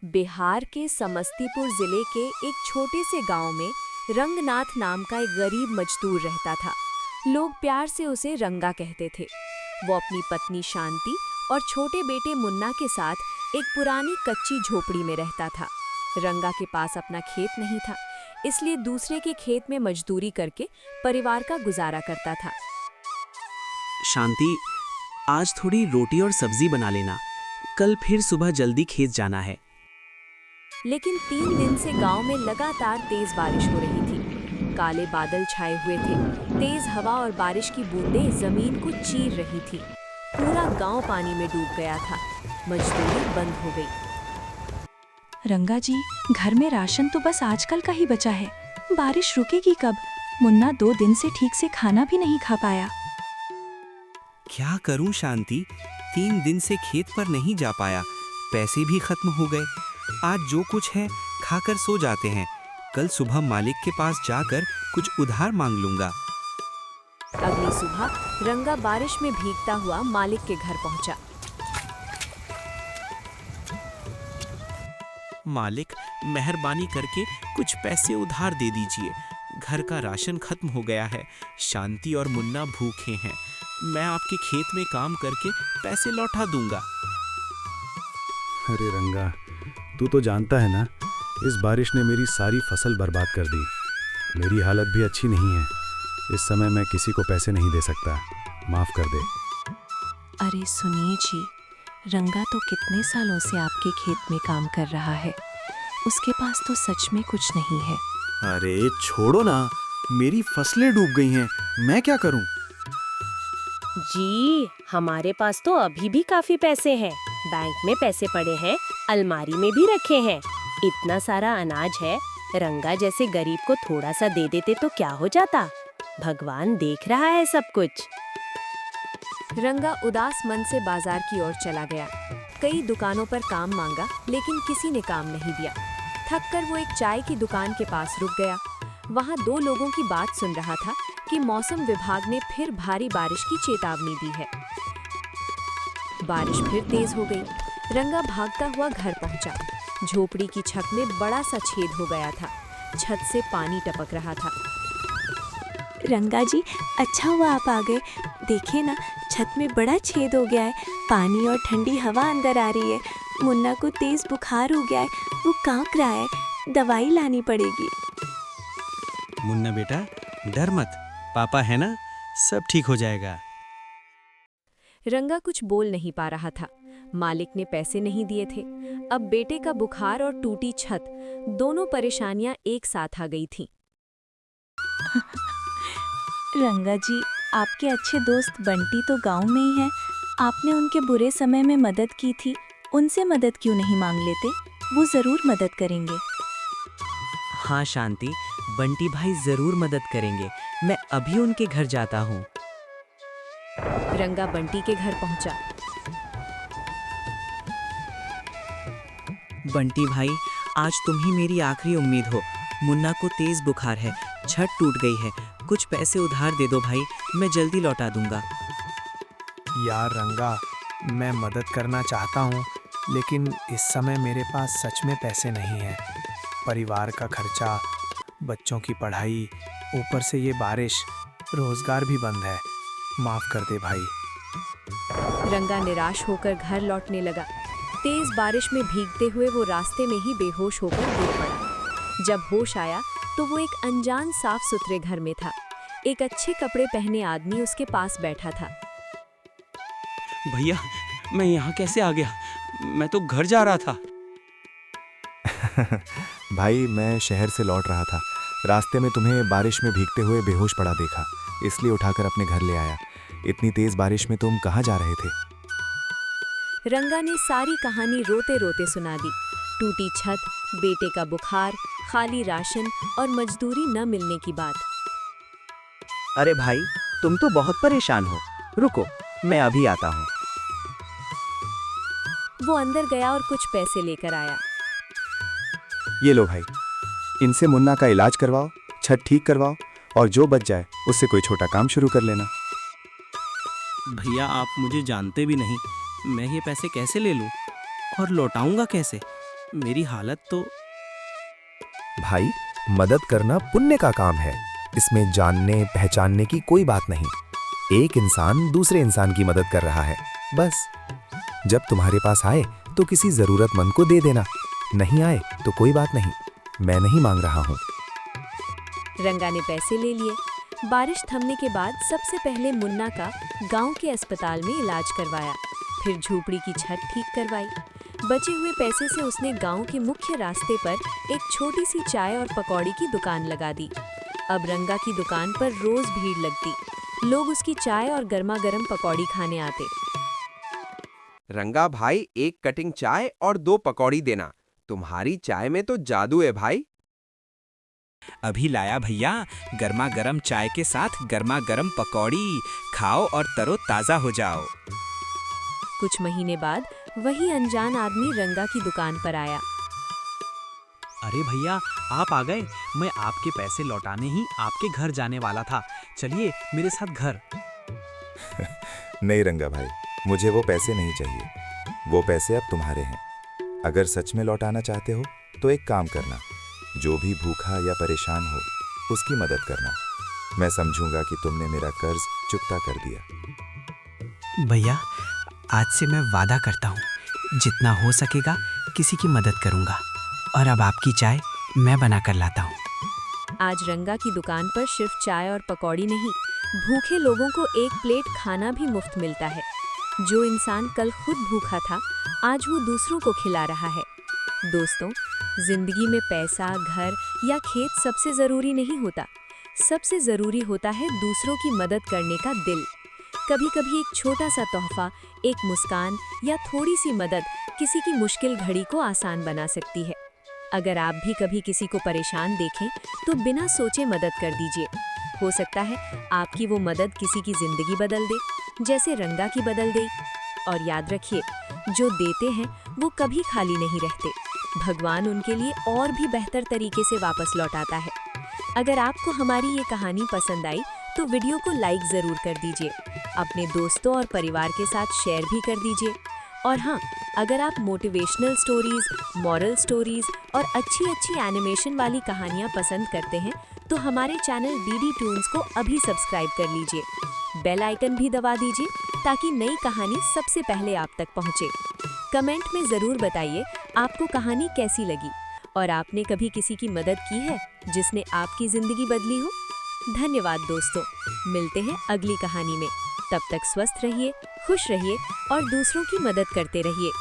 बिहार के समस्तीपुर जिले के एक छोटे से गांव में रंगनाथ नाम का एक गरीब मजदूर रहता था। लोग प्यार से उसे रंगा कहते थे। वो अपनी पत्नी शांति और छोटे बेटे मुन्ना के साथ एक पुरानी कच्ची झोपड़ी में रहता था। रंगा के पास अपना खेत नहीं था, इसलिए दूसरे के खेत में मजदूरी करके परिवार का गुजारा करता था। शांति, आज थोड़ी रोटी और सब्जी बना लेना, कल फिर सुबह जल्दी खेत जाना है। लेकिन 3 दिन से गांव में लगातार तेज बारिश हो रही थी। काले बादल छाए हुए थे, तेज हवा और बारिश की बूंदें जमीन को चीर रही थी। पूरा गांव पानी में डूब गया था। मजदूरी बंद हो गई। रंगा जी, घर में राशन तो बस आजकल का ही बचा है। बारिश रुकेगी कब? मुन्ना 2 दिन से ठीक से खाना भी नहीं खा पाया। क्या करूं शांति, 3 दिन से खेत पर नहीं जा पाया, पैसे भी खत्म हो गए। आज जो कुछ है खाकर सो जाते हैं, कल सुबह मालिक के पास जाकर कुछ उधार मांग लूंगा। अगली सुबह रंगा बारिश में भीगता हुआ मालिक के घर पहुंचा। मालिक, मेहरबानी करके कुछ पैसे उधार दे दीजिए। घर का राशन खत्म हो गया है, शांति और मुन्ना भूखे हैं। मैं आपके खेत में काम करके पैसे लौटा दूंगा। अरे रंगा, तू तो जानता है ना, इस बारिश ने मेरी सारी फसल बर्बाद कर दी। मेरी हालत भी अच्छी नहीं है। इस समय मैं किसी को पैसे नहीं दे सकता, माफ कर दे। अरे सुनिए जी, रंगा तो कितने सालों से आपके खेत में काम कर रहा है। उसके पास तो सच में कुछ नहीं है। अरे छोड़ो ना, मेरी फसलें डूब गई हैं, मैं क्या करूं? जी, हमारे पास तो अभी भी काफी पैसे हैं। बैंक में पैसे पड़े हैं, अलमारी में भी रखे हैं। इतना सारा अनाज है, रंगा जैसे गरीब को थोड़ा सा दे देते तो क्या हो जाता। भगवान देख रहा है सब कुछ। रंगा उदास मन से बाजार की ओर चला गया। कई दुकानों पर काम मांगा, लेकिन किसी ने काम नहीं दिया। थक कर वो एक चाय की दुकान के पास रुक गया। वहाँ 2 लोगों की बात सुन रहा था कि मौसम विभाग ने फिर भारी बारिश की चेतावनी दी है। बारिश फिर तेज हो गई। रंगा भागता हुआ घर पहुंचा। झोपड़ी की छत में बड़ा सा छेद हो गया था। छत से पानी टपक रहा था। रंगा जी, अच्छा हुआ आप आ गए। देखिए ना, छत में बड़ा छेद हो गया है। पानी और ठंडी हवा अंदर आ रही है। मुन्ना को तेज बुखार हो गया है, वो कांप रहा है। दवाई लानी पड़ेगी। मुन्ना बेटा, डर मत, पापा है ना, सब ठीक हो जाएगा। रंगा कुछ बोल नहीं पा रहा था। मालिक ने पैसे नहीं दिए थे। अब बेटे का बुखार और टूटी छत, दोनों परेशानियां एक साथ आ गई थीं। रंगा जी, आपके अच्छे दोस्त बंटी तो गांव में ही है। आपने उनके बुरे समय में मदद की थी, उनसे मदद क्यों नहीं मांग लेते? वो जरूर मदद करेंगे। हाँ शांति, बंटी भाई जरूर मदद करेंगे। मैं अभी उनके घर जाता हूँ। रंगा बंटी के घर पहुंचा। बंटी भाई, आज तुम ही मेरी आखिरी उम्मीद हो। मुन्ना को तेज बुखार है, छत टूट गई है। कुछ पैसे उधार दे दो भाई, मैं जल्दी लौटा दूंगा। यार रंगा, मैं मदद करना चाहता हूँ, लेकिन इस समय मेरे पास सच में पैसे नहीं हैं। परिवार का खर्चा, बच्चों की पढ़ाई, ऊपर से ये बारिश, रोजगार भी बंद है। माफ कर दे भाई। रंगा निराश होकर घर लौटने लगा। तेज बारिश में भीगते हुए वो रास्ते में ही बेहोश होकर गिर पड़ा। जब होश आया तो वो एक अनजान साफ सुथरे घर में था। एक अच्छे कपड़े पहने आदमी उसके पास बैठा था। भैया, मैं यहाँ कैसे आ गया? मैं तो घर जा रहा था। भाई, मैं शहर से लौट रहा था। रास्ते में तुम्हें बारिश में भीगते हुए बेहोश पड़ा देखा, इसलिए उठाकर अपने घर ले आया। इतनी तेज बारिश में तुम कहाँ जा रहे थे? रंगा ने सारी कहानी रोते रोते सुना दी। टूटी छत, बेटे का बुखार, खाली राशन और मजदूरी न मिलने की बात। अरे भाई, तुम तो बहुत परेशान हो। रुको, मैं अभी आता हूँ। वो अंदर गया और कुछ पैसे लेकर आया। ये लो भाई, इनसे मुन्ना का इलाज करवाओ, छत ठीक करवाओ और जो बच जाए उससे कोई छोटा काम शुरू कर लेना। भैया, आप मुझे जानते भी नहीं, मैं ये पैसे कैसे ले लूं और लौटाऊंगा कैसे? मेरी हालत तो। भाई, मदद करना पुण्य का काम है। इसमें जानने पहचानने की कोई बात नहीं। एक इंसान दूसरे इंसान की मदद कर रहा है, बस। जब तुम्हारे पास आए तो किसी जरूरतमंद को दे देना, नहीं आए तो कोई बात नहीं, मैं नहीं मांग रहा हूँ। रंगा ने पैसे ले लिए। बारिश थमने के बाद सबसे पहले मुन्ना का गांव के अस्पताल में इलाज करवाया, फिर झोपड़ी की छत ठीक करवाई। बचे हुए पैसे से उसने गांव के मुख्य रास्ते पर एक छोटी सी चाय और पकौड़ी की दुकान लगा दी। अब रंगा की दुकान पर रोज भीड़ लगती। लोग उसकी चाय और गर्मा गर्म पकौड़ी खाने आते। रंगा भाई, एक कटिंग चाय और 2 पकौड़ी देना। तुम्हारी चाय में तो जादू है भाई। अभी लाया भैया, गर्मा गर्म चाय के साथ गर्मा गर्म पकौड़ी। खाओ और तरो ताजा हो जाओ। कुछ महीने बाद वही अनजान आदमी रंगा की दुकान पर आया। अरे भैया, आप आ गए। मैं आपके पैसे लौटाने ही आपके घर जाने वाला था। चलिए मेरे साथ घर। नहीं रंगा भाई, मुझे वो पैसे नहीं चाहिए। वो पैसे अब तुम्हारे हैं। अगर सच में लौटाना चाहते हो तो एक काम करना, जो भी भूखा या परेशान हो उसकी मदद करना। मैं समझूंगा कि तुमने मेरा कर्ज चुकता कर दिया। भैया, आज से मैं वादा करता हूँ, जितना हो सकेगा किसी की मदद करूँगा। और अब आपकी चाय मैं बना कर लाता हूँ। आज रंगा की दुकान पर सिर्फ चाय और पकौड़ी नहीं, भूखे लोगों को एक प्लेट खाना भी मुफ्त मिलता है। जो इंसान कल खुद भूखा था, आज वो दूसरों को खिला रहा है। दोस्तों, जिंदगी में पैसा, घर या खेत सबसे जरूरी नहीं होता। सबसे जरूरी होता है दूसरों की मदद करने का दिल। कभी कभी एक छोटा सा तोहफा, एक मुस्कान या थोड़ी सी मदद किसी की मुश्किल घड़ी को आसान बना सकती है। अगर आप भी कभी किसी को परेशान देखें तो बिना सोचे मदद कर दीजिए। हो सकता है आपकी वो मदद किसी की जिंदगी बदल दे, जैसे रंगा की बदल गई। और याद रखिए, जो देते हैं वो कभी खाली नहीं रहते। भगवान उनके लिए और भी बेहतर तरीके से वापस लौटाता है। अगर आपको हमारी ये कहानी पसंद आई तो वीडियो को लाइक ज़रूर कर दीजिए। अपने दोस्तों और परिवार के साथ शेयर भी कर दीजिए। और हाँ, अगर आप मोटिवेशनल स्टोरीज, मॉरल स्टोरीज और अच्छी अच्छी एनिमेशन वाली कहानियाँ पसंद करते हैं तो हमारे चैनल डीडी टून्स को अभी सब्सक्राइब कर लीजिए। बेल आइकन भी दबा दीजिए ताकि नई कहानी सबसे पहले आप तक पहुँचे। कमेंट में ज़रूर बताइए आपको कहानी कैसी लगी और आपने कभी किसी की मदद की है जिसने आपकी ज़िंदगी बदली हो। धन्यवाद दोस्तों, मिलते हैं अगली कहानी में। तब तक स्वस्थ रहिए, खुश रहिए और दूसरों की मदद करते रहिए।